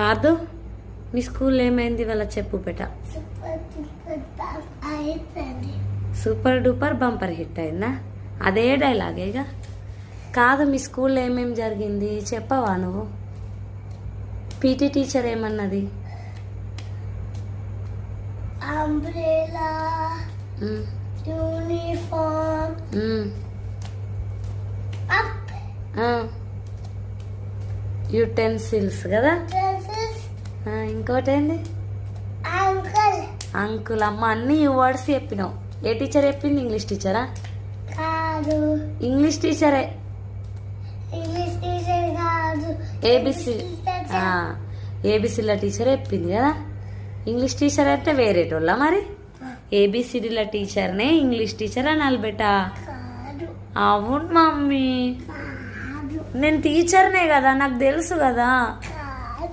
పార్దు మీ స్కూల్లో ఏమైంది వాళ్ళ చెప్పు బేట. సూపర్ డూపర్ బంపర్ హిట్ అయిందా? అదే డైలాగేగా. కాదు మీ స్కూల్లో ఏమేమి జరిగింది చెప్పవా నువ్వు? పీటీ టీచర్ ఏమన్నది? అంబ్రెలా, యూనిఫామ్, యుటెన్సిల్స్ కదా. ఇంకోటి ఏంది? అంకుల్. అమ్మ అన్ని వర్డ్స్ చెప్పినావు. ఏ టీచర్ చెప్పింది? ఇంగ్లీష్ టీచరా? కాదు, ఇంగ్లీష్ టీచరే. ఇంగ్లీష్ టీచర్ కాదు, ఏబిసి ఏబిసిల టీచర్ చెప్పింది కదా. ఇంగ్లీష్ టీచర్ అయితే వేరేటోళ్ళ మరి. ఏబిసిడిల టీచర్నే ఇంగ్లీష్ టీచర్ అనాలి బేటా. అవును మమ్మీ, నేను టీచర్నే కదా, నాకు తెలుసు కదా.